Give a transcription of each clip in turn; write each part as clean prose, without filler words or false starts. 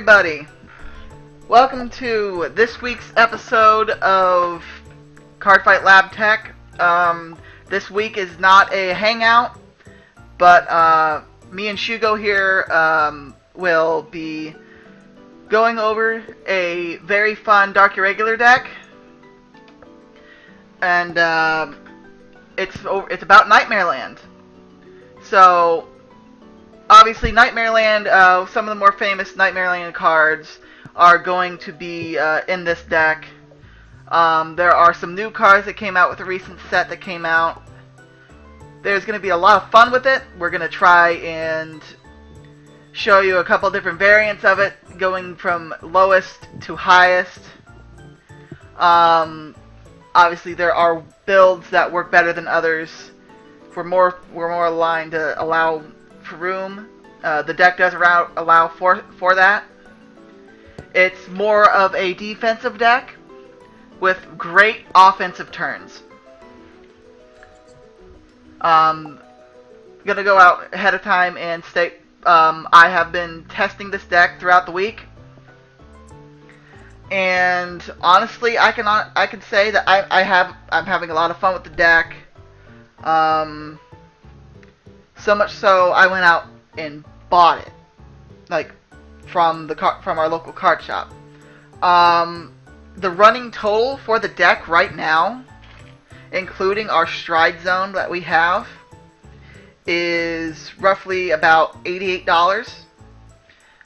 everybody! Welcome to this week's episode of Cardfight Lab Tech. This week is not a hangout, but me and Shugo here will be going over a very fun Dark Irregular deck. And it's about Nightmareland. So, obviously, Nightmareland, some of the more famous Nightmareland cards are going to be in this deck. There are some new cards that came out with a recent set that came out. There's going to be a lot of fun with it. We're going to try and show you a couple different variants of it, going from lowest to highest. Obviously, there are builds that work better than others. We're more aligned to allow for room. The deck does allow for that. It's more of a defensive deck with great offensive turns. Gonna go out ahead of time and state I have been testing this deck throughout the week, and honestly, I can say that I'm having a lot of fun with the deck. So much so I went out and bought it, like from our local card shop. The running total for the deck right now, including our stride zone that we have, is roughly about $88,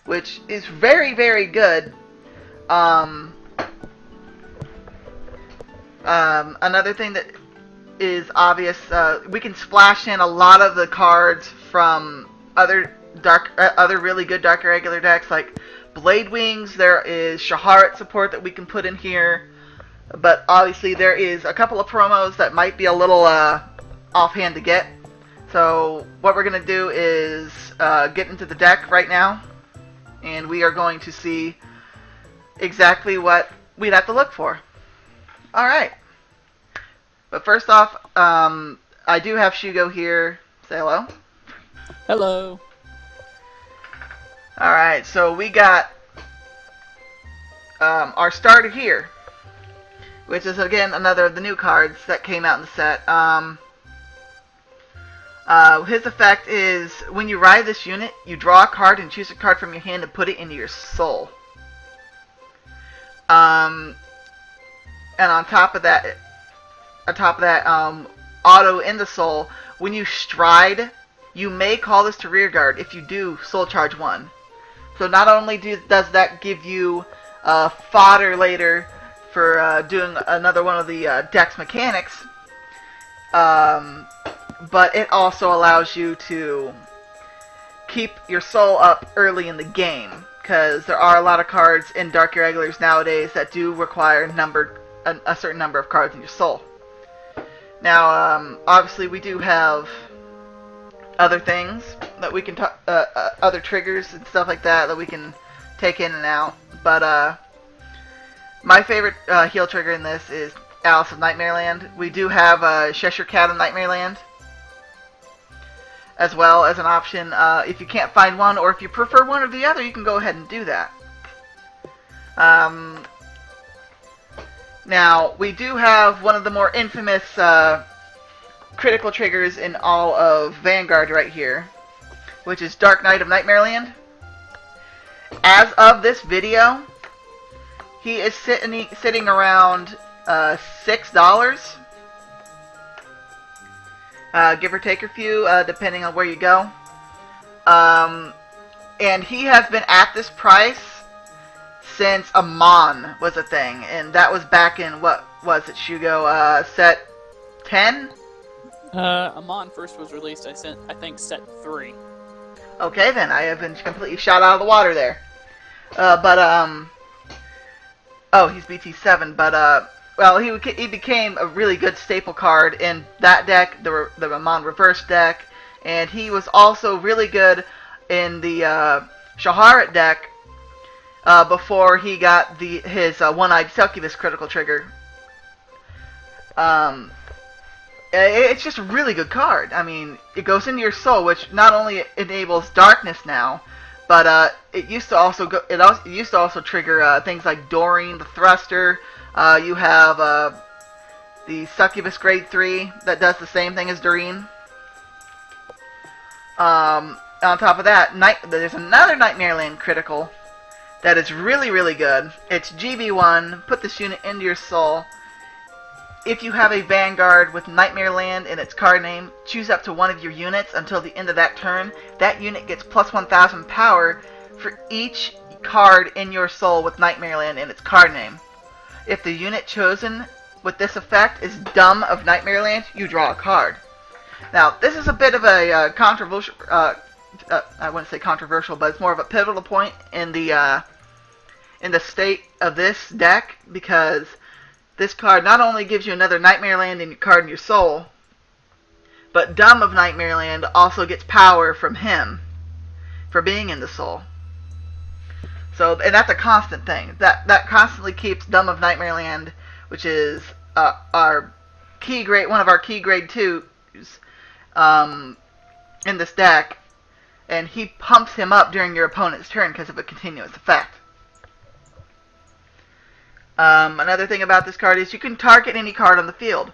which is very, very good. Another thing that is obvious, we can splash in a lot of the cards from other really good Dark Irregular decks, like Blade Wings. There is Shaharet support that we can put in here, but obviously there is a couple of promos that might be a little offhand to get. So what we're going to do is get into the deck right now, and we are going to see exactly what we'd have to look for. Alright. But first off, I do have Shugo here. Say hello. Hello. Alright, so we got our starter here, which is again another of the new cards that came out in the set. His effect is, when you ride this unit, you draw a card and choose a card from your hand and put it into your soul. And on top of that, auto in the soul, when you stride, you may call this to rear guard. If you do, soul charge 1. So not only does that give you fodder later for doing another one of the deck's mechanics, but it also allows you to keep your soul up early in the game, because there are a lot of cards in Dark Irregulars nowadays that do require a certain number of cards in your soul. Now, obviously, we do have other things that we can other triggers and stuff like that we can take in and out. But my favorite heal trigger in this is Alice of Nightmareland. We do have Cheshire Cat of Nightmareland as well as an option. If you can't find one, or if you prefer one or the other, you can go ahead and do that. Now, we do have one of the more infamous critical triggers in all of Vanguard right here, which is Dark Knight of Nightmareland. As of this video, he is sitting around $6, give or take a few, depending on where you go. And he has been at this price since Amon was a thing, and that was back in, what was it, Shugo, set 10? Amon first was released, I think, set 3. Okay, then, I have been completely shot out of the water there. Oh, he's BT7, but, well, he became a really good staple card in that deck, the Amon reverse deck, and he was also really good in the Shaharet deck, before he got his One-Eyed Succubus critical trigger. It's just a really good card. I mean, it goes into your soul, which not only enables darkness now, But it used to also go. It used to also trigger things like Doreen, the Thruster. You have the Succubus Grade 3 that does the same thing as Doreen. On top of that, there's another Nightmareland critical that is really, really good. It's GB1. Put this unit into your soul. If you have a Vanguard with Nightmareland in its card name, choose up to one of your units until the end of that turn. That unit gets plus 1,000 power for each card in your soul with Nightmareland in its card name. If the unit chosen with this effect is Dumb of Nightmareland, you draw a card. Now, this is a bit of a controversial, I wouldn't say controversial, but it's more of a pivotal point in the state of this deck, because this card not only gives you another Nightmareland in your card in your soul, but Dumb of Nightmareland also gets power from him for being in the soul. So, and that's a constant thing. That constantly keeps Dumb of Nightmareland, which is our key grade, one of our key grade 2s, in this deck, and he pumps him up during your opponent's turn because of a continuous effect. Another thing about this card is you can target any card on the field.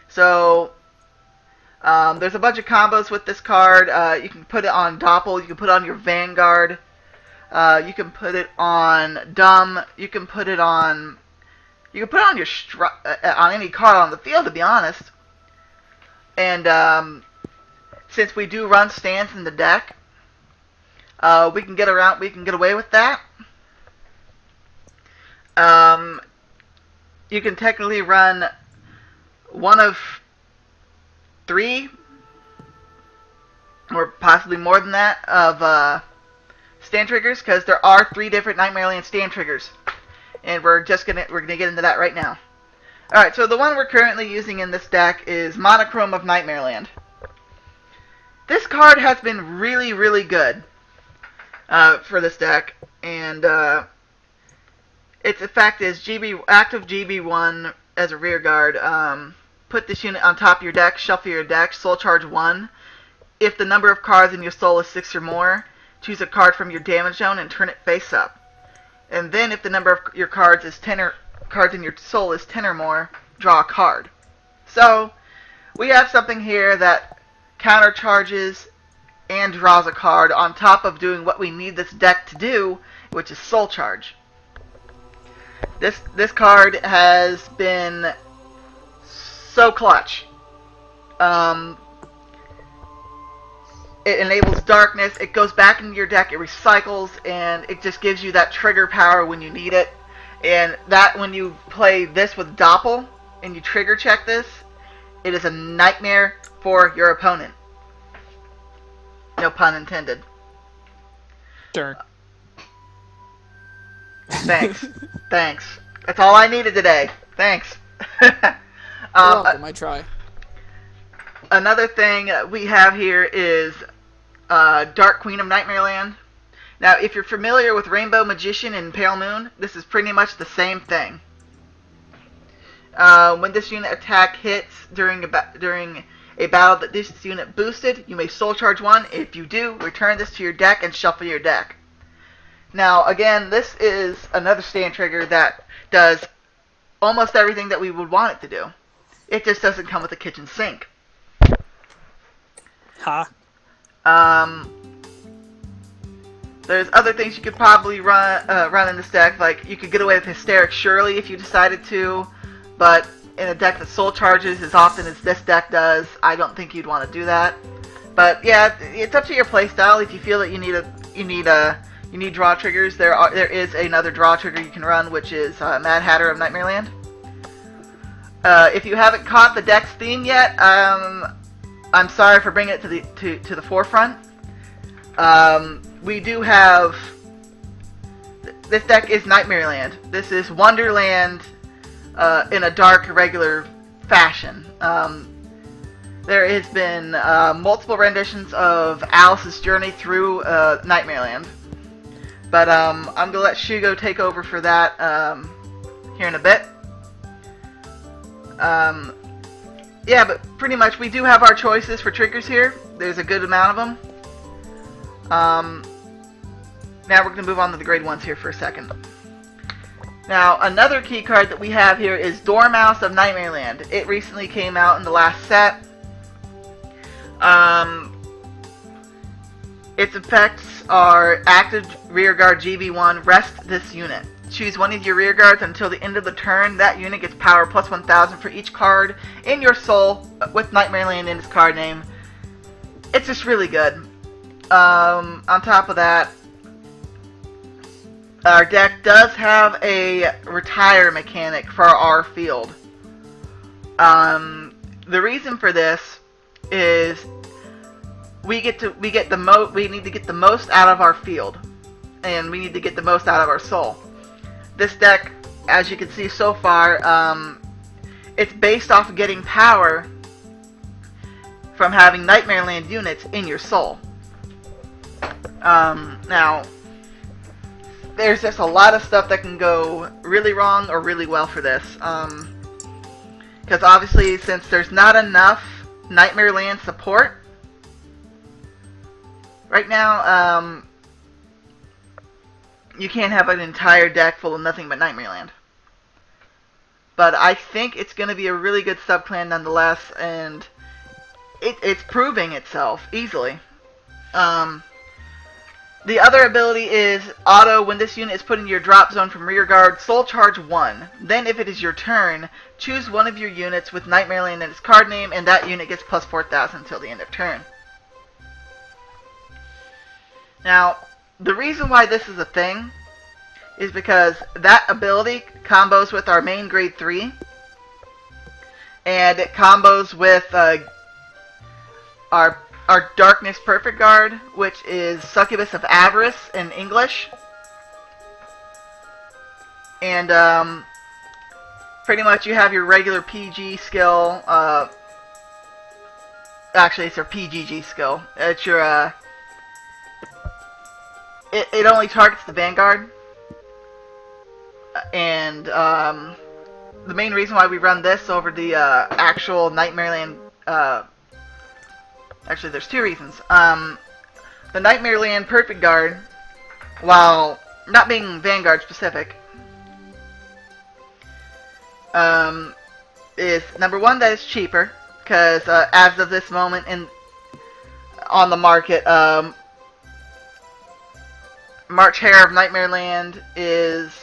So, there's a bunch of combos with this card. You can put it on Doppel, you can put it on your Vanguard, you can put it on Dumb, you can put it on your on any card on the field, to be honest. And since we do run stands in the deck, we can get away with that. You can technically run one of 3, or possibly more than that, of stand triggers, because there are 3 different Nightmareland stand triggers, and we're gonna get into that right now. All right, so the one we're currently using in this deck is Monochrome of Nightmareland. This card has been really, really good for this deck, and its effect is active GB1 as a rear guard. Put this unit on top of your deck, shuffle your deck, soul charge 1. If the number of cards in your soul is 6 or more, choose a card from your damage zone and turn it face up. And then if the number of your cards in your soul is 10 or more, draw a card. So, we have something here that countercharges and draws a card on top of doing what we need this deck to do, which is soul charge. This card has been so clutch. It enables darkness, it goes back into your deck, it recycles, and it just gives you that trigger power when you need it. And that, when you play this with Doppel and you trigger check this, it is a nightmare for your opponent. No pun intended. Sure. Thanks. Thanks. That's all I needed today. Thanks. You're welcome, I try. Another thing we have here is Dark Queen of Nightmareland. Now, if you're familiar with Rainbow Magician and Pale Moon, this is pretty much the same thing. When this unit attack hits during a battle that this unit boosted, you may soul charge 1. If you do, return this to your deck and shuffle your deck. Now, again, this is another stand trigger that does almost everything that we would want it to do. It just doesn't come with a kitchen sink. Ha. There's other things you could probably run in this deck, like you could get away with Hysteric Shirley if you decided to, but in a deck that soul charges as often as this deck does, I don't think you'd want to do that. But yeah, it's up to your playstyle. If you feel that you need draw triggers, there is another draw trigger you can run, which is Mad Hatter of Nightmareland. If you haven't caught the deck's theme yet, I'm sorry for bringing it to the forefront. We do have... This deck is Nightmareland. This is Wonderland in a dark, irregular fashion. There has been multiple renditions of Alice's journey through Nightmareland. But I'm going to let Shugo take over for that here in a bit. Yeah, but pretty much we do have our choices for triggers here. There's a good amount of them. Now we're going to move on to the grade 1s here for a second. Now, another key card that we have here is Dormouse of Nightmareland. It recently came out in the last set. Its effects are active rearguard GB1, rest this unit. Choose one of your rearguards until the end of the turn. That unit gets power plus 1000 for each card in your soul with Nightmareland in its card name. It's just really good. On top of that, our deck does have a retire mechanic for our field. The reason for this is we need to get the most out of our field, and we need to get the most out of our soul. This deck, as you can see so far, it's based off of getting power from having Nightmareland units in your soul. Now, there's just a lot of stuff that can go really wrong or really well for this. Because obviously, since there's not enough Nightmareland support right now, you can't have an entire deck full of nothing but Nightmareland. But I think it's going to be a really good subclan nonetheless, and it's proving itself easily. The other ability is auto. When this unit is put in your drop zone from rearguard, soul charge 1. Then if it is your turn, choose one of your units with Nightmareland in its card name, and that unit gets plus 4000 until the end of turn. Now, the reason why this is a thing is because that ability combos with our main grade 3, and it combos with our Darkness Perfect Guard, which is Succubus of Avarice in English. And pretty much you have your regular PG skill. Actually, it's your PGG skill. It's your it only targets the Vanguard. And the main reason why we run this over the actual Nightmareland. Actually, there's two reasons. The Nightmareland Perfect Guard, while not being Vanguard specific, is number one, that it's cheaper, because as of this moment on the market, March Hare of Nightmareland is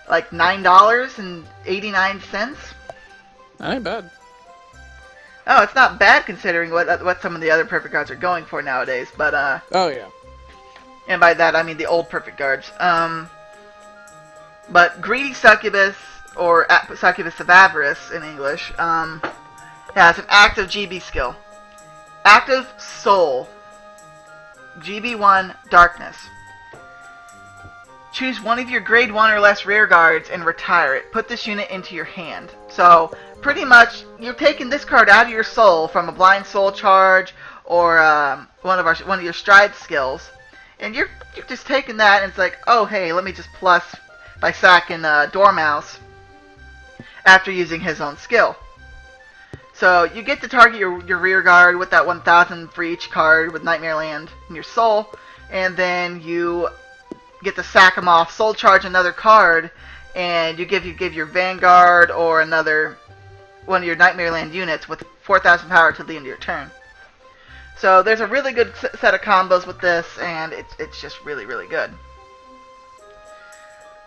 like $9.89. That ain't bad. Oh, it's not bad considering what some of the other Perfect Guards are going for nowadays, but oh yeah. And by that I mean the old Perfect Guards. But Greedy Succubus, or Succubus of Avarice in English, has an active GB skill. Active Soul. GB1 Darkness. Choose one of your grade 1 or less rear guards and retire it. Put this unit into your hand. So, pretty much, you're taking this card out of your soul from a blind soul charge or one of your stride skills, and you're just taking that and it's like, oh hey, let me just plus by sacking Dormouse after using his own skill. So you get to target your rear guard with that 1000 for each card with Nightmareland in your soul, and then you get to sack him off, soul charge another card, and you give your Vanguard or another one of your Nightmareland units with 4000 power till the end of your turn. So there's a really good set of combos with this, and it's just really, really good.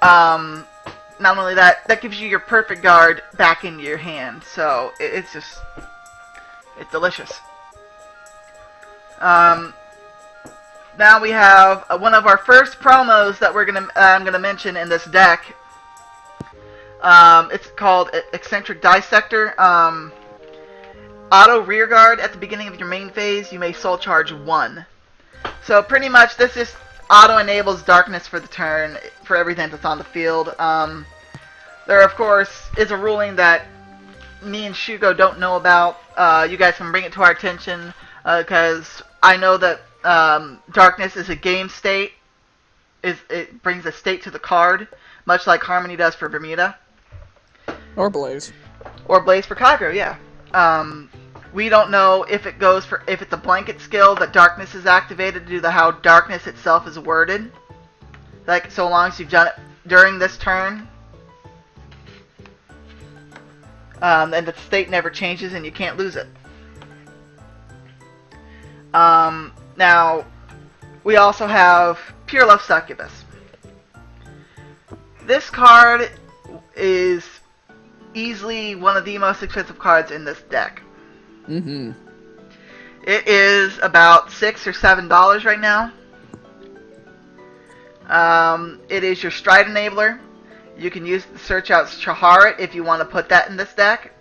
Not only that, that gives you your Perfect Guard back into your hand, so it's delicious. Now we have one of our first promos that I'm gonna mention in this deck. It's called Eccentric Dissector. Auto rearguard at the beginning of your main phase, you may soul charge 1. So pretty much this just auto enables darkness for the turn for everything that's on the field. There of course is a ruling that me and Shugo don't know about. You guys can bring it to our attention, because I know that darkness is a game state. It brings a state to the card, much like Harmony does for Bermuda. Or Blaze. Or Blaze for Kagro, yeah. We don't know if it's a blanket skill that darkness is activated due to how darkness itself is worded. Like, so long as you've done it during this turn. And the state never changes and you can't lose it. Now, we also have Pure Love Succubus. This card is easily one of the most expensive cards in this deck. Mm-hmm. It is about $6 or $7 right now. It is your Stride Enabler. You can use the search out Shaharit if you want to put that in this deck.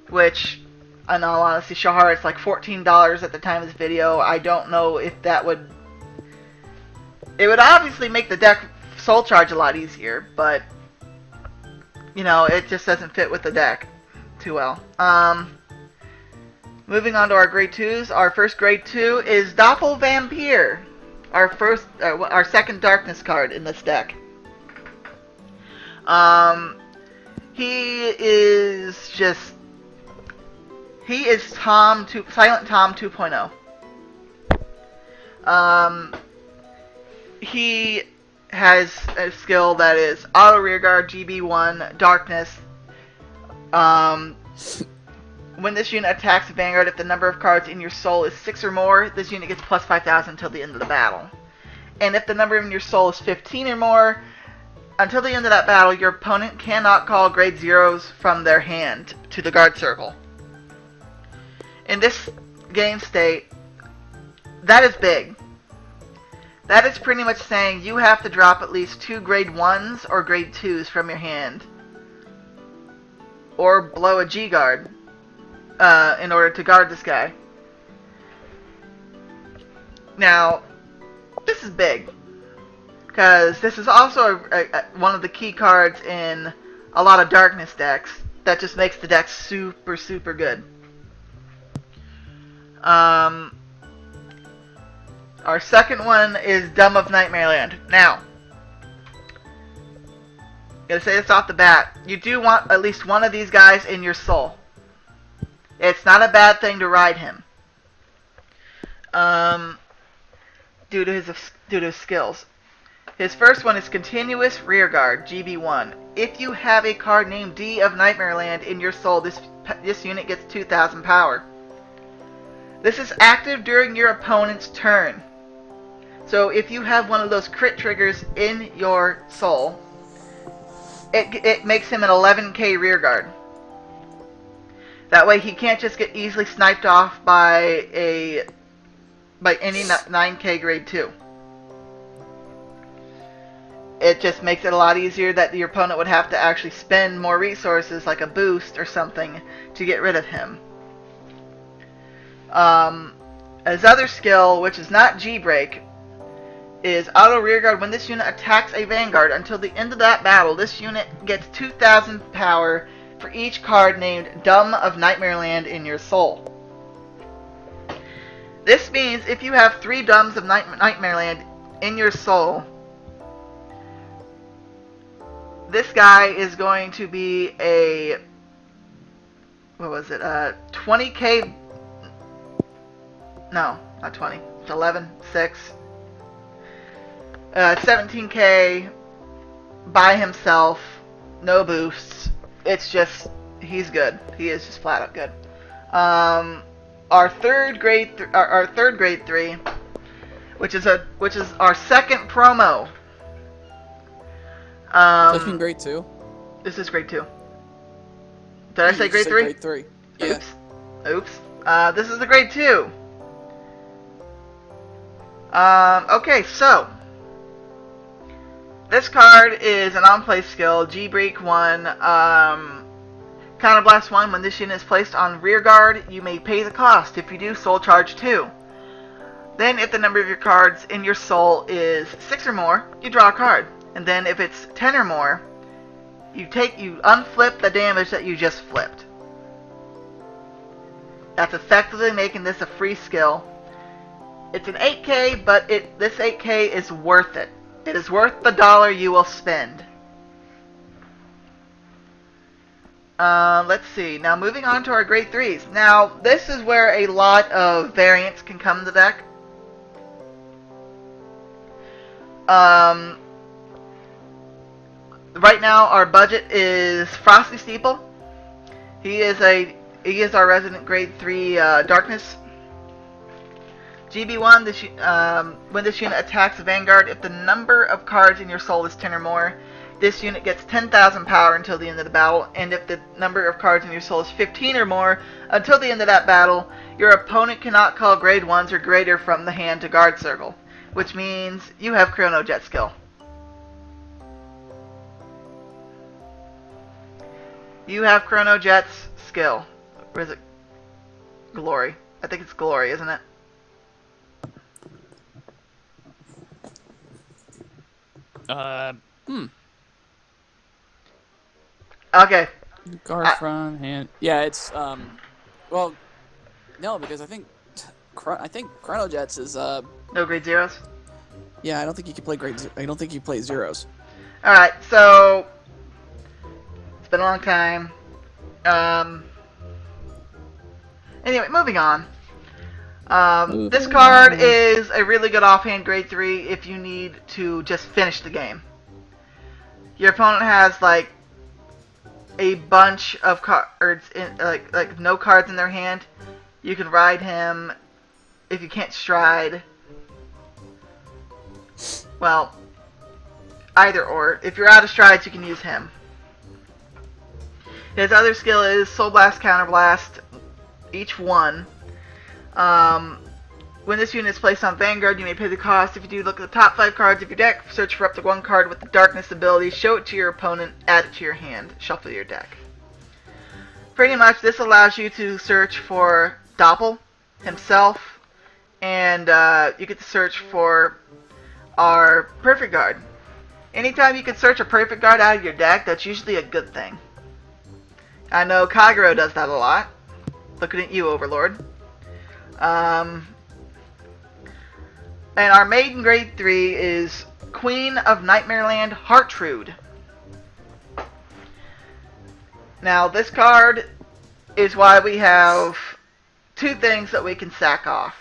Which, in all honesty, Shaharit's like $14 at the time of this video. I don't know if that would... It would obviously make the deck soul charge a lot easier, but... You know, it just doesn't fit with the deck too well. Moving on to our grade 2s. Our first grade 2 is Doppelvampire. Our second darkness card in this deck. He is Silent Tom 2.0. He has a skill that is auto rearguard, GB1, darkness. When this unit attacks a Vanguard, if the number of cards in your soul is 6 or more, this unit gets plus 5,000 until the end of the battle. And if the number in your soul is 15 or more, until the end of that battle, your opponent cannot call grade 0s from their hand to the guard circle. In this game state, that is big. That is pretty much saying you have to drop at least 2 grade 1s or grade 2s from your hand. Or blow a G-guard. In order to guard this guy. Now, this is big. Because this is also one of the key cards in a lot of darkness decks. That just makes the deck super, super good. Our second one is Dumb of Nightmareland. Now, gotta say this off the bat. You do want at least one of these guys in your soul. It's not a bad thing to ride him. Due to his skills. His first one is Continuous Rearguard, GB1. If you have a card named D of Nightmareland in your soul, this unit gets 2,000 power. This is active during your opponent's turn. So if you have one of those crit triggers in your soul, it makes him an 11k rearguard. That way he can't just get easily sniped off by any 9k grade 2. It just makes it a lot easier that your opponent would have to actually spend more resources, like a boost or something, to get rid of him. His other skill, which is not G-Break, is Auto Rearguard. When this unit attacks a Vanguard, until the end of that battle, this unit gets 2,000 power for each card named Dumb of Nightmareland in your soul. This means if you have 3 Dumbs of Nightmareland in your soul, this guy is going to be a... What was it? 20k... No, not 20. It's 11, 6. 17k by himself. No boosts. It's just... He's good. He is just flat out good. Our third grade 3, which is our second promo. Taking grade 2? This is grade 2. Did I say grade 3? Grade 3. Yeah. Oops. This is the grade 2. Okay, so this card is an on-play skill, G-Break 1, Counterblast 1. When this unit is placed on rear guard, you may pay the cost. If you do, Soul Charge 2. Then, if the number of your cards in your soul is 6 or more, you draw a card. And then, if it's 10 or more, you unflip the damage that you just flipped. That's effectively making this a free skill. It's an 8k, but this 8k is worth it. It is worth the dollar you will spend. Let's see. Now, moving on to our grade 3s. Now, this is where a lot of variants can come to the deck. Right now, our budget is Frosty Steeple. He is our resident grade 3 darkness. GB1, when this unit attacks a Vanguard, if the number of cards in your soul is 10 or more, this unit gets 10,000 power until the end of the battle, and if the number of cards in your soul is 15 or more, until the end of that battle, your opponent cannot call grade 1s or greater from the hand to guard circle, which means you have Chrono Jet skill. You have Chrono Jet's skill. Or is it Glory? I think it's Glory, isn't it? Okay. Guard front hand. Yeah, it's well, no, because I think Chrono Jets is No grade zeros. Yeah, I don't think you can play I don't think you play zeros. All right, so it's been a long time. Anyway, moving on. This card is a really good offhand grade 3 if you need to just finish the game. Your opponent has like a bunch of cards in like no cards in their hand. You can ride him if you can't stride. Well, either or. If you're out of strides, you can use him. His other skill is Soul Blast, Counter Blast, each one. When this unit is placed on Vanguard, you may pay the cost. If you do, look at the top 5 cards of your deck, search for up to 1 card with the Darkness ability, show it to your opponent, add it to your hand, shuffle your deck. Pretty much, this allows you to search for Doppel himself, and you get to search for our Perfect Guard. Anytime you can search a Perfect Guard out of your deck, that's usually a good thing. I know Kagero does that a lot. Looking at you, Overlord. And our maiden grade 3 is Queen of Nightmareland, Heartrude. Now, this card is why we have 2 things that we can sack off.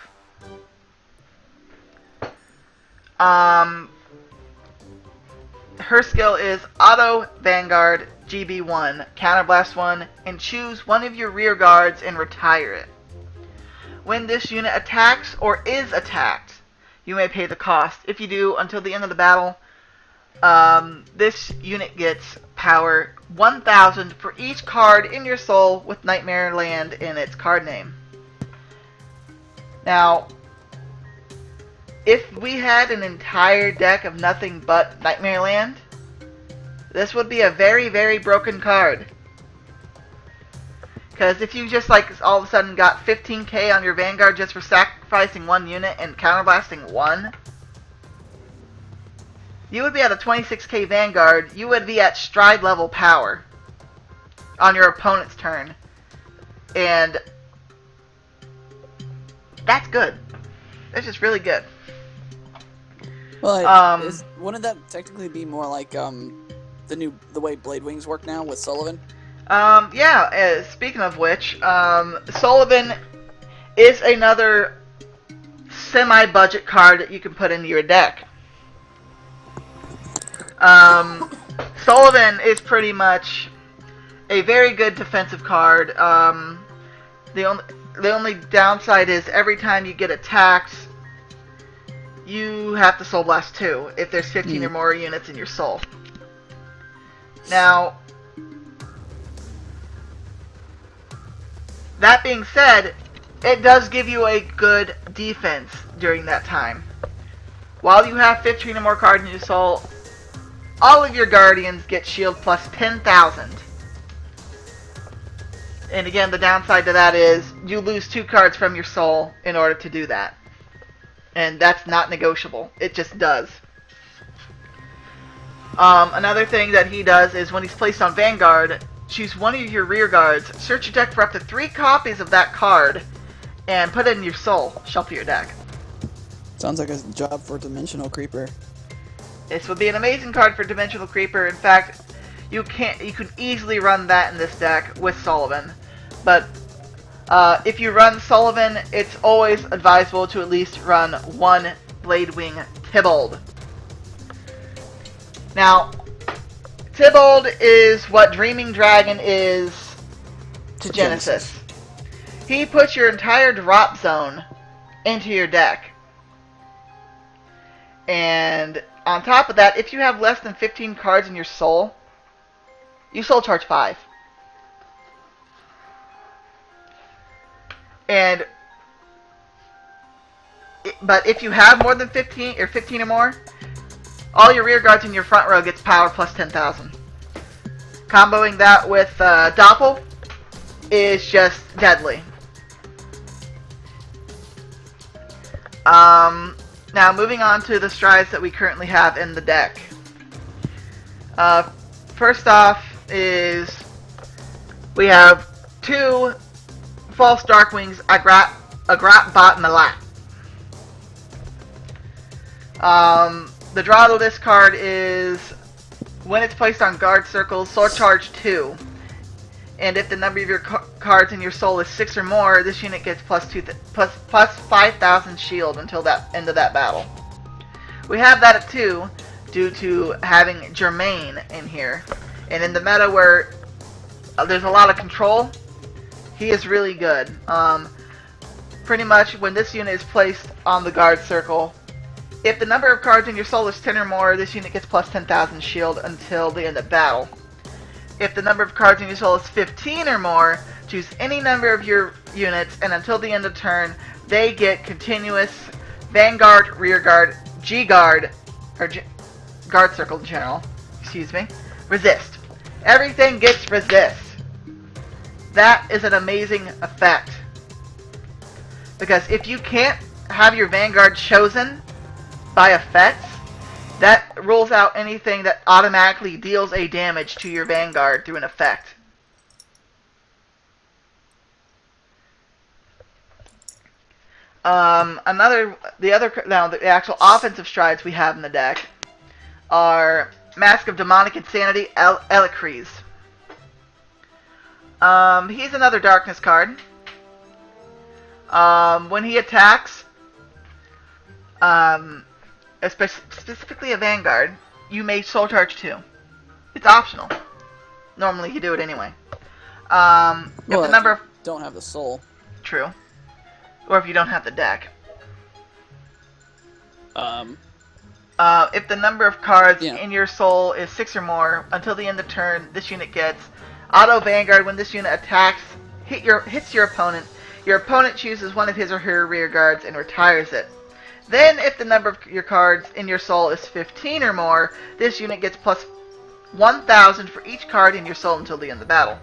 Her skill is Auto Vanguard GB1, Counterblast 1, and choose one of your rear guards and retire it. When this unit attacks or is attacked, you may pay the cost. If you do, until the end of the battle, this unit gets power 1,000 for each card in your soul with Nightmareland in its card name. Now, if we had an entire deck of nothing but Nightmareland, this would be a very, very broken card. Because if you just like all of a sudden got 15k on your Vanguard just for sacrificing 1 unit and counterblasting 1, you would be at a 26k Vanguard. You would be at stride level power on your opponent's turn. And that's good. That's just really good. Well, wouldn't that technically be more like the way Blade Wings work now with Sullivan? Yeah, speaking of which, Sullivan is another semi-budget card that you can put into your deck. Sullivan is pretty much a very good defensive card. The only downside is every time you get attacked, you have to Soul Blast 2 if there's 15 or more units in your soul. Now, that being said, it does give you a good defense during that time. While you have 15 or more cards in your soul, all of your Guardians get shield plus 10,000. And again, the downside to that is you lose 2 cards from your soul in order to do that. And that's not negotiable. It just does. Another thing that he does is when he's placed on Vanguard, choose one of your rear guards, search your deck for up to 3 copies of that card, and put it in your soul. Shuffle your deck. Sounds like a job for Dimensional Creeper. This would be an amazing card for Dimensional Creeper. In fact, you could easily run that in this deck with Sullivan. But if you run Sullivan, it's always advisable to at least run 1 Blade Wing Tybalt. Now, Tybalt is what Dreaming Dragon is to Genesis. He puts your entire drop zone into your deck. And on top of that, if you have less than 15 cards in your soul, you soul charge 5. But if you have more than 15 or 15 or more, all your rear guards in your front row gets power plus 10,000. Comboing that with Doppel is just deadly. Now moving on to the strides that we currently have in the deck. First off is we have 2 False Darkwings, Agrat Bot Malat. The draw to this card is when it's placed on guard circles, soul charge 2. And if the number of your cards in your soul is 6 or more, this unit gets plus 5,000 shield until that end of that battle. We have that at 2 due to having Germain in here. And in the meta where there's a lot of control, he is really good. Pretty much when this unit is placed on the guard circle, if the number of cards in your soul is 10 or more, this unit gets plus 10,000 shield until the end of battle. If the number of cards in your soul is 15 or more, choose any number of your units, and until the end of turn, they get continuous Vanguard, Rear Guard, G-Guard, or Guard Circle in general, resist. Everything gets resist. That is an amazing effect. Because if you can't have your Vanguard chosen by effects, that rules out anything that automatically deals a damage to your Vanguard through an effect. The actual offensive strides we have in the deck are Mask of Demonic Insanity, Elicres. He's another darkness card. When he attacks, specifically a Vanguard, you may soul charge 2. It's optional. Normally you do it anyway. If the number of don't have the soul. True. Or if you don't have the deck. If the number of cards in your soul is 6 or more, until the end of turn, this unit gets Auto Vanguard. When this unit attacks, hits your opponent chooses one of his or her rear guards and retires it. Then, if the number of your cards in your soul is 15 or more, this unit gets plus 1,000 for each card in your soul until the end of the battle.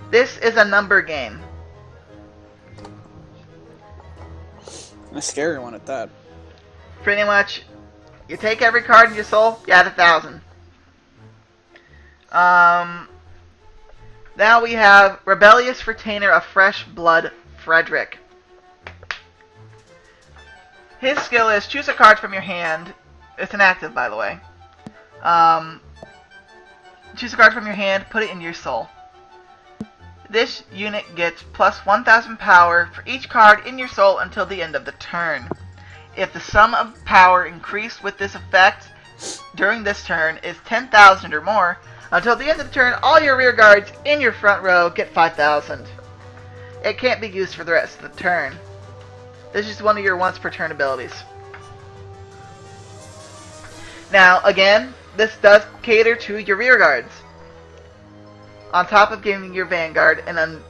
This is a number game. A scary one at that. Pretty much, you take every card in your soul, you add 1,000. Now we have Rebellious Retainer of Fresh Blood, Frederick. His skill is choose a card from your hand. It's inactive, by the way. Choose a card from your hand, put it in your soul. This unit gets plus 1,000 power for each card in your soul until the end of the turn. If the sum of power increased with this effect during this turn is 10,000 or more, until the end of the turn, all your rear guards in your front row get 5,000. It can't be used for the rest of the turn. This is one of your once per turn abilities. Now, again, this does cater to your rear guards. On top of giving your Vanguard an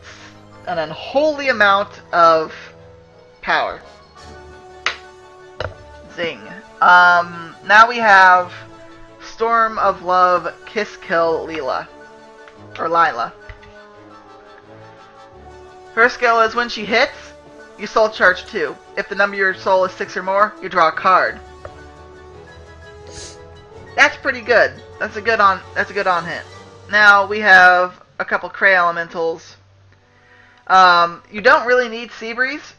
unholy amount of power. Zing. Now we have Storm of Love, Kiss Kill Lila. Or Lila. Her skill is when she hits, you soul charge 2. If the number of your soul is 6 or more, you draw a card. That's pretty good. That's a good on hit. Now we have a couple Cray Elementals. You don't really need Seabreeze,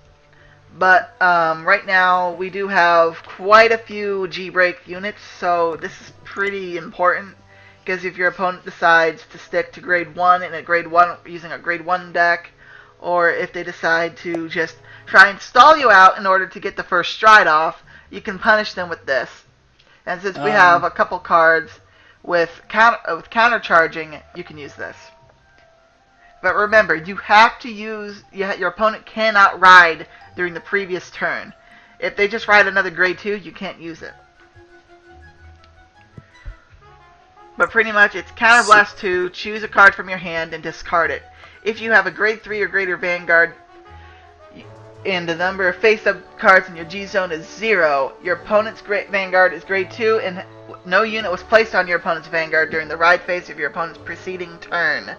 but right now we do have quite a few G-Break units, so this is pretty important. Because if your opponent decides to stick to grade 1 in a grade 1 using a grade 1 deck, or if they decide to just try and stall you out in order to get the first stride off, you can punish them with this. And since we have a couple cards with counter charging, you can use this. But remember, you have to use, your opponent cannot ride during the previous turn. If they just ride another grade 2, you can't use it. But pretty much it's Counterblast 2, choose a card from your hand and discard it. If you have a grade 3 or greater Vanguard and the number of face-up cards in your G-Zone is 0, your opponent's Vanguard is grade 2 and no unit was placed on your opponent's Vanguard during the ride phase of your opponent's preceding turn.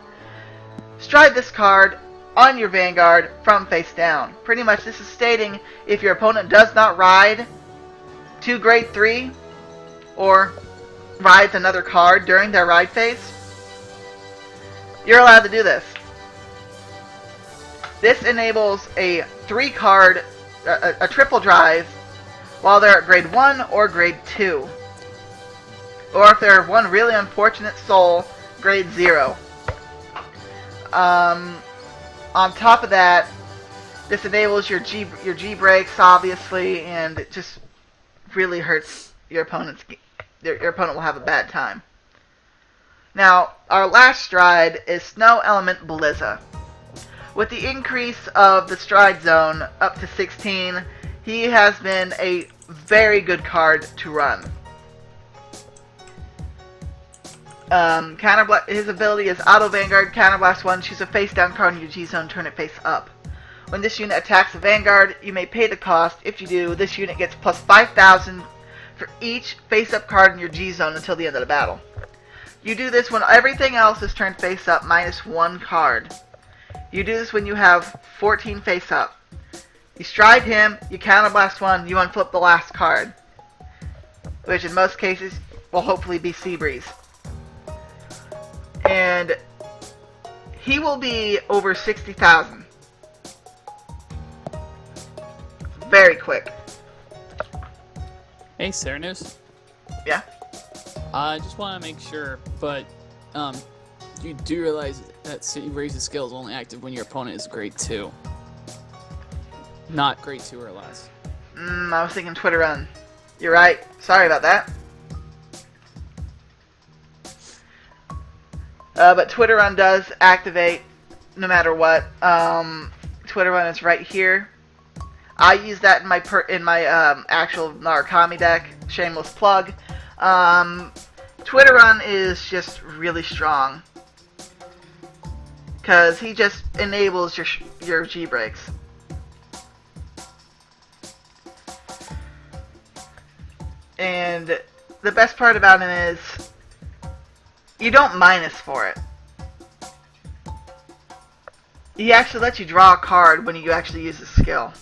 Stride this card on your Vanguard from face down. Pretty much this is stating if your opponent does not ride to grade 3 or rides another card during their ride phase, you're allowed to do this. This enables a 3-card, a triple drive while they're at grade 1 or grade 2. Or if they're one really unfortunate soul, grade 0. On top of that, this enables your G breaks, obviously, and it just really hurts your opponent's game. Your opponent will have a bad time. Now, our last stride is Snow Element Blizza. With the increase of the stride zone up to 16, he has been a very good card to run. His ability is Auto Vanguard, Counterblast 1, choose a face down card in your G-Zone, turn it face up. When this unit attacks a Vanguard, you may pay the cost. If you do, this unit gets plus 5,000 for each face-up card in your G-Zone until the end of the battle. You do this when everything else is turned face-up minus 1 card. You do this when you have 14 face-up. You stride him, you Counterblast 1, you unflip the last card. Which in most cases will hopefully be Seabreeze. And he will be over 60,000. Very quick. Hey, Cyranuce. Yeah? I just want to make sure, but you do realize that Seabraze's skill is only active when your opponent is grade 2. Not grade 2 or less. I was thinking Twitter Run. You're right. Sorry about that. But Twitter Run does activate no matter what. Twitter Run is right here. I use that in my actual Narukami deck. Shameless plug. Twitter Run is just really strong because he just enables your G breaks. And the best part about him is you don't minus for it. He actually lets you draw a card when you actually use his skill.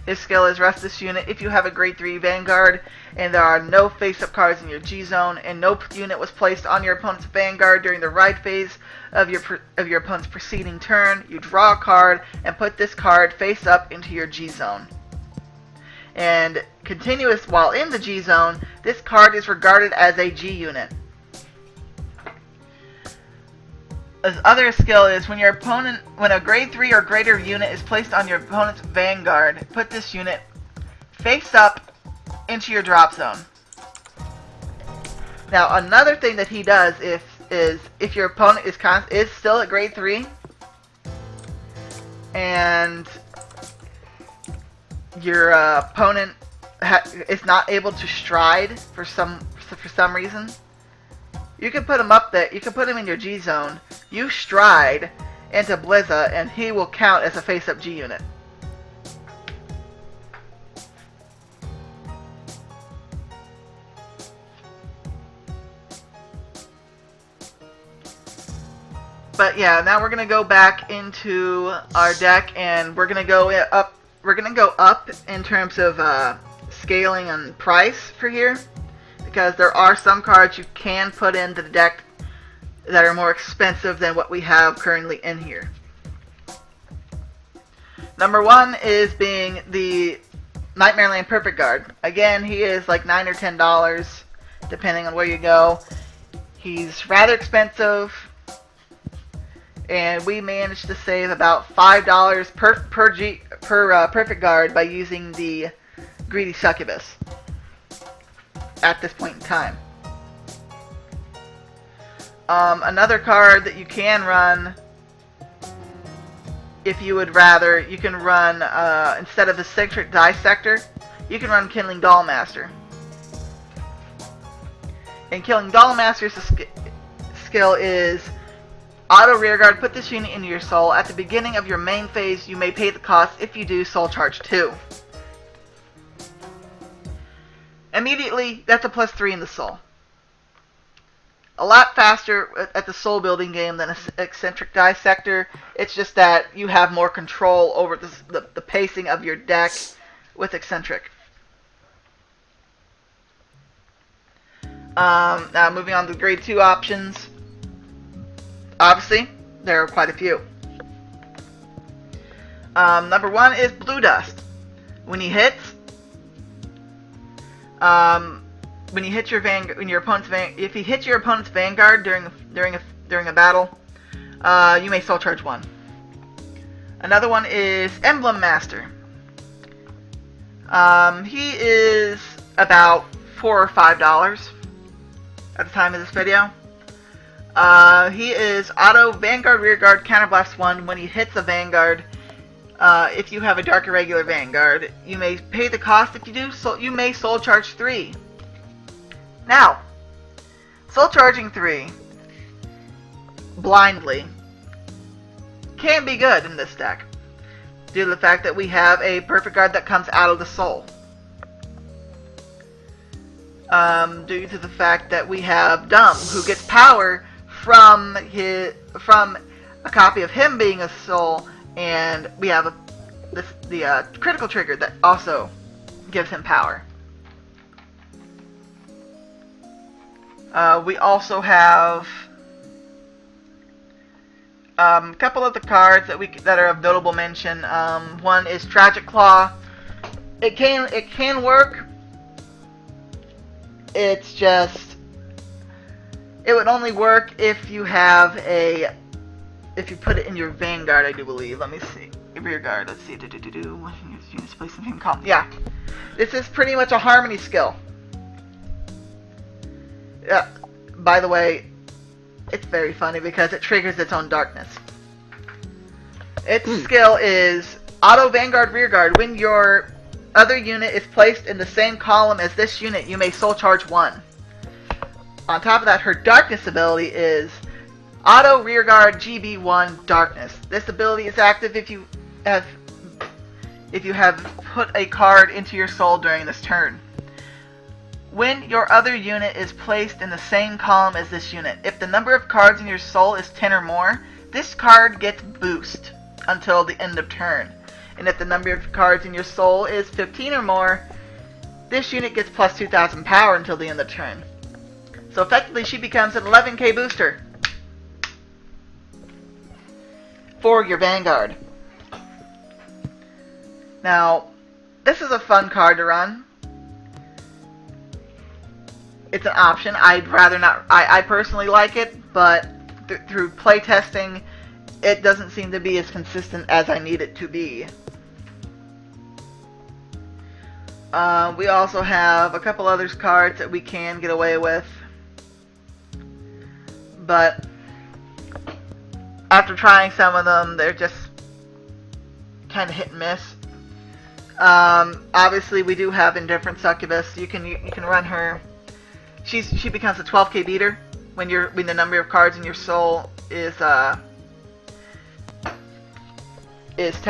His skill is rest this unit if you have a grade 3 Vanguard and there are no face-up cards in your G-Zone and no unit was placed on your opponent's Vanguard during the ride phase of your opponent's preceding turn. You draw a card and put this card face-up into your G-Zone. And continuous while in the G-Zone, this card is regarded as a G unit. His other skill is when a grade 3 or greater unit is placed on your opponent's Vanguard, put this unit face up into your drop zone. Now another thing that he does is if your opponent is still at grade 3 and your opponent is not able to stride for some reason, you can put him up there. You can put him in your G zone. You stride into Blizza, and he will count as a face-up G unit. But yeah, now we're gonna go back into our deck, and we're gonna go up. We're gonna go up in terms of scaling and price for here, because there are some cards you can put into the deck that are more expensive than what we have currently in here. Number 1 is being the Nightmareland Perfect Guard. Again, he is like $9 or $10 depending on where you go. He's rather expensive, and we managed to save about $5 per Perfect Guard by using the Greedy Succubus. at this point in time. Another card that you can run, if you would rather, you can run, instead of the Eccentric Dissector, you can run Killing Dollmaster. And Killing Dollmaster's skill is auto rearguard. Put this unit into your soul. At the beginning of your main phase, you may pay the cost. If you do, soul charge 2. Immediately, that's a +3 in the soul. A lot faster at the soul building game than Eccentric Dissector. It's just that you have more control over the pacing of your deck with Eccentric. Now moving on to the grade 2 options. Obviously, there are quite a few. Number 1 is Blue Dust. When he hits, if he hits your opponent's Vanguard during a battle, you may soul charge 1. Another one is Emblem Master. He is about $4 or $5 at the time of this video. He is auto Vanguard Rearguard Counterblast 1. When he hits a Vanguard, if you have a Dark Irregular Vanguard, you may pay the cost. If you do, you may soul charge 3. Now, soul charging 3 blindly can be good in this deck, due to the fact that we have a Perfect Guard that comes out of the soul. Due to the fact that we have Dumb, who gets power from a copy of him being a soul, and we have the critical trigger that also gives him power. We also have a couple of the cards that are of notable mention. One is Tragic Claw. It can work. It's just, it would only work if you have if you put it in your Vanguard, I do believe. Let me see. Rear guard. Let's see. Units placed in the same column. Yeah. This is pretty much a harmony skill. By the way, it's very funny because it triggers its own darkness. Its skill is auto Vanguard Rearguard. When your other unit is placed in the same column as this unit, you may soul charge 1. On top of that, her darkness ability is auto Rearguard GB1 Darkness. This ability is active if you have put a card into your soul during this turn. When your other unit is placed in the same column as this unit, if the number of cards in your soul is 10 or more, this card gets boost until the end of turn. And if the number of cards in your soul is 15 or more, this unit gets plus 2,000 power until the end of the turn. So effectively, she becomes an 11k booster for your Vanguard. Now, this is a fun card to run. It's an option. I'd rather not. I personally like it, but through playtesting, it doesn't seem to be as consistent as I need it to be. We also have a couple other cards that we can get away with, but after trying some of them, they're just kind of hit and miss. Obviously, we do have Indifferent Succubus. You can run her. She becomes a 12k beater when the number of cards in your soul is 10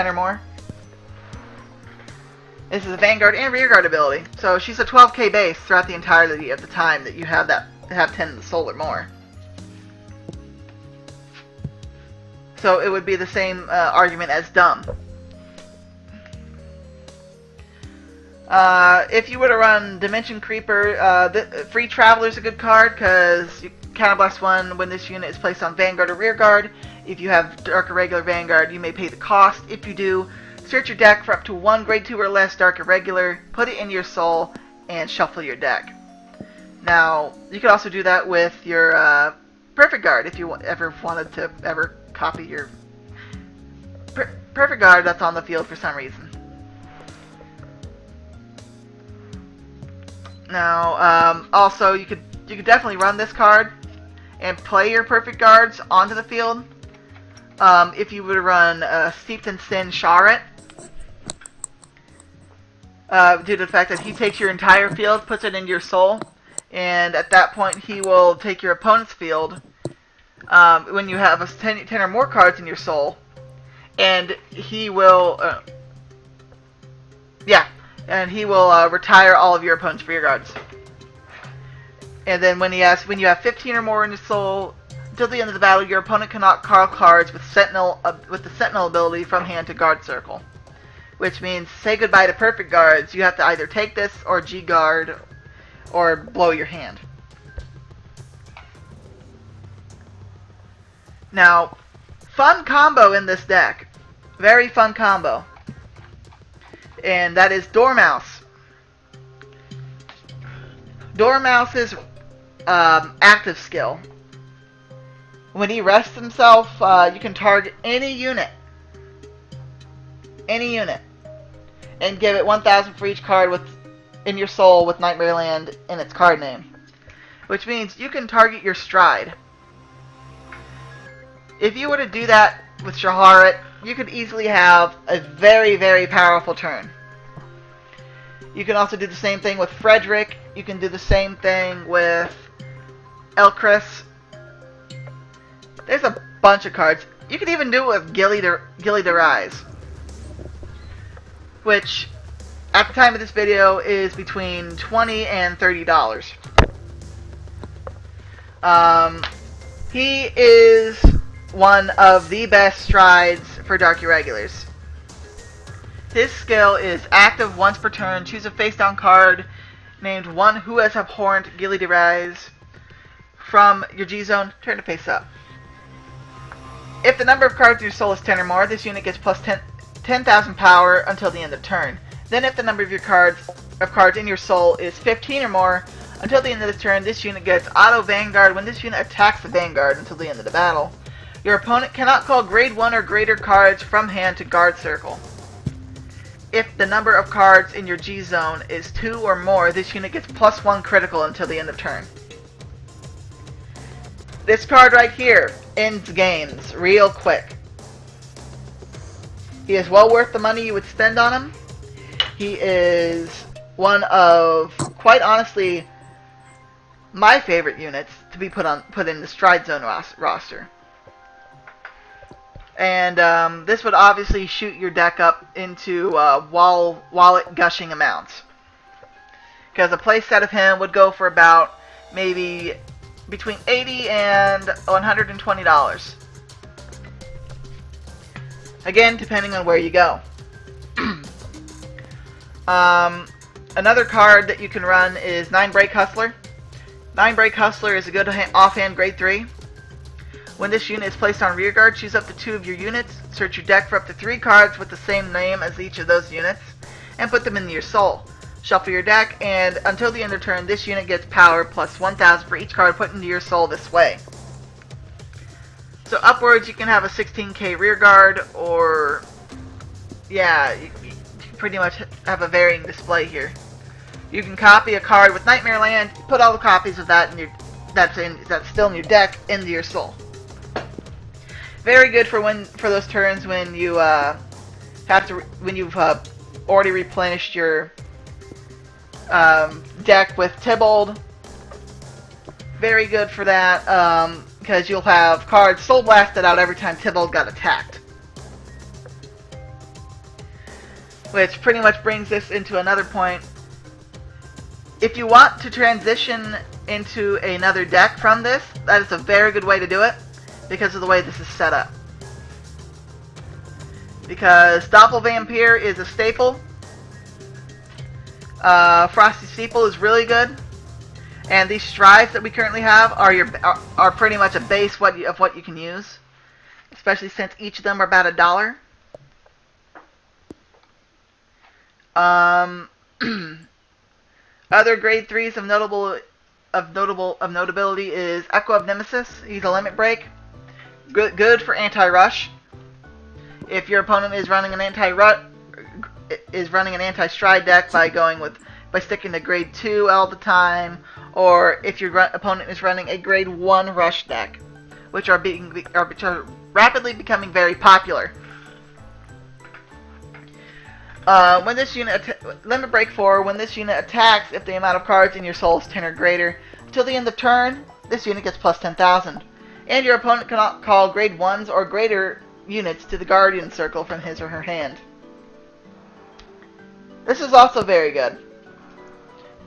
or more. This is a Vanguard and Rearguard ability, so she's a 12k base throughout the entirety of the time that you have 10 in the soul or more. So it would be the same argument as Dumb. If you were to run Dimension Creeper, Free Traveler is a good card because you counterblast 1 when this unit is placed on Vanguard or Rearguard. If you have Dark Irregular Vanguard, you may pay the cost. If you do, search your deck for up to 1 grade 2 or less Dark Irregular, put it in your soul, and shuffle your deck. Now, you could also do that with your Perfect Guard if you ever wanted to copy your Perfect Guard that's on the field for some reason. Now, also you could definitely run this card and play your perfect guards onto the field. If you were to run Steeped in Sin Charlotte, due to the fact that he takes your entire field, puts it into your soul, and at that point he will take your opponent's field when you have 10 or more cards in your soul, and he will retire all of your opponent's rear guards. And then when you have 15 or more in your soul, until the end of the battle, your opponent cannot call cards with the Sentinel ability from hand to guard circle. Which means, say goodbye to perfect guards, you have to either take this or G-guard or blow your hand. Now, fun combo in this deck. Very fun combo. And that is Dormouse. Dormouse's active skill. When he rests himself, you can target any unit. And give it 1,000 for each card in your soul with Nightmareland in its card name. Which means you can target your Stride. If you were to do that with Shaharet, you could easily have a very, very powerful turn. You can also do the same thing with Frederick. You can do the same thing with Elchris. There's a bunch of cards. You can even do it with Gilly the Rise, which at the time of this video is between $20 and $30. He is one of the best strides for Dark Irregulars. His skill is active once per turn. Choose a face down card named one who has abhorrent Gilly de Rise from your G zone. Turn it face up. If the number of cards in your soul is 10 or more, this unit gets plus 10,000 power until the end of turn. Then if the number of cards in your soul is 15 or more, until the end of the turn, this unit gets auto Vanguard when this unit attacks the Vanguard until the end of the battle. Your opponent cannot call grade 1 or greater cards from hand to guard circle. If the number of cards in your G zone is 2 or more, this unit gets plus 1 critical until the end of turn. This card right here ends games real quick. He is well worth the money you would spend on him. He is one of, quite honestly, my favorite units to be put in the Stride Zone roster. And this would obviously shoot your deck up into wallet gushing amounts. Because a playset of him would go for about maybe between $80 and $120. Again, depending on where you go. Another card that you can run is 9 Break Hustler. 9 Break Hustler is a good offhand grade 3. When this unit is placed on rearguard, choose up to 2 of your units, search your deck for up to 3 cards with the same name as each of those units, and put them into your soul. Shuffle your deck, and until the end of turn, this unit gets power plus 1,000 for each card put into your soul this way. So upwards, you can have a 16k rearguard, or yeah, you pretty much have a varying display here. You can copy a card with Nightmareland, put all the copies of that that's still in your deck into your soul. Very good for those turns when you when you've already replenished your deck with Tybalt. Very good for that because you'll have cards soul blasted out every time Tybalt got attacked. Which pretty much brings this into another point. If you want to transition into another deck from this, that is a very good way to do it because of the way this is set up. Because Doppelvampire is a staple. Frosty Steeple is really good. And these strides that we currently have are pretty much a base of what you can use. Especially since each of them are about $1. Other grade 3s of notability is Echo of Nemesis. He's a limit break. Good for anti-rush. If your opponent is running an anti-stride deck by by sticking to grade 2 all the time, or if your opponent is running a grade 1 rush deck, which are rapidly becoming very popular. When this unit limit break 4, when this unit attacks, if the amount of cards in your soul is 10 or greater, until the end of turn, this unit gets plus 10,000. And your opponent cannot call grade 1s or greater units to the Guardian Circle from his or her hand. This is also very good,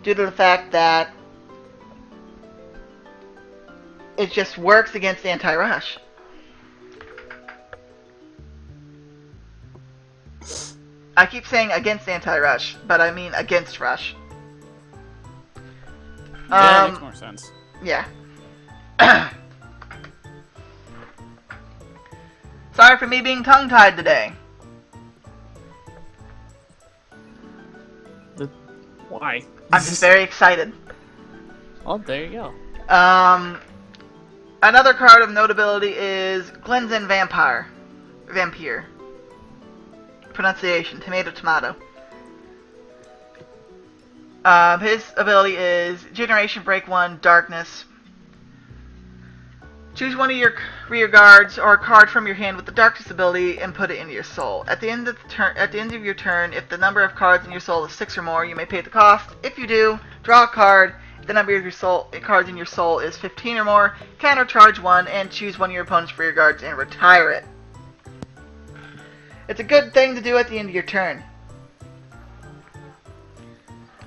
due to the fact that it just works against anti-rush. I keep saying against anti-rush, but I mean against rush. Yeah, it makes more sense. Yeah. Sorry for me being tongue-tied today. Why? I'm just very excited. Oh, there you go. Another card of notability is Glenzen Vampire. Pronunciation, tomato. His ability is Generation Break 1, Darkness. Choose one of your rear guards or a card from your hand with the Darkness ability and put it into your soul. At the end of your turn, if the number of cards in your soul is 6 or more, you may pay the cost. If you do, draw a card. If the number of your cards in your soul is 15 or more, countercharge 1 and choose one of your opponent's rear guards and retire it. It's a good thing to do at the end of your turn.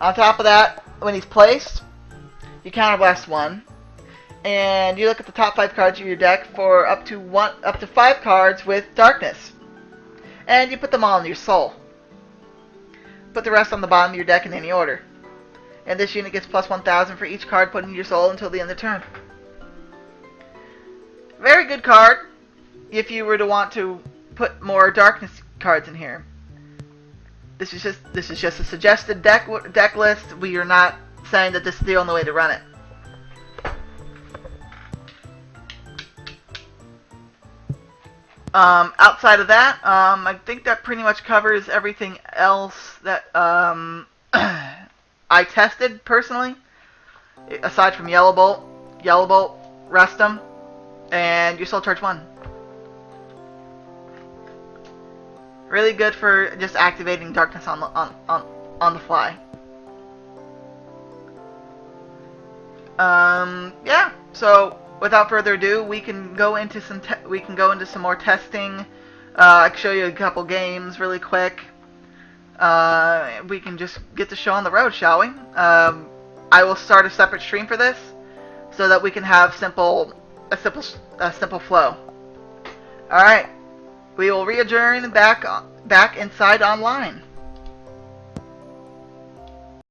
On top of that, when he's placed, you counterblast 1. And you look at the top 5 cards of your deck for up to 5 cards with Darkness. And you put them all in your soul. Put the rest on the bottom of your deck in any order. And this unit gets plus 1,000 for each card put in your soul until the end of the turn. Very good card if you were to want to put more Darkness cards in here. This is just a suggested deck list. We are not saying that this is the only way to run it. Outside of that, I think that pretty much covers everything else that I tested personally. Aside from Yellow Bolt, Rustum, and your Soul Charge 1. Really good for just activating Darkness on the fly. Yeah. So without further ado, we can go into some more testing. I can show you a couple games really quick. We can just get the show on the road, shall we? I will start a separate stream for this, so that we can have a simple flow. All right. We will re-adjourn back inside online.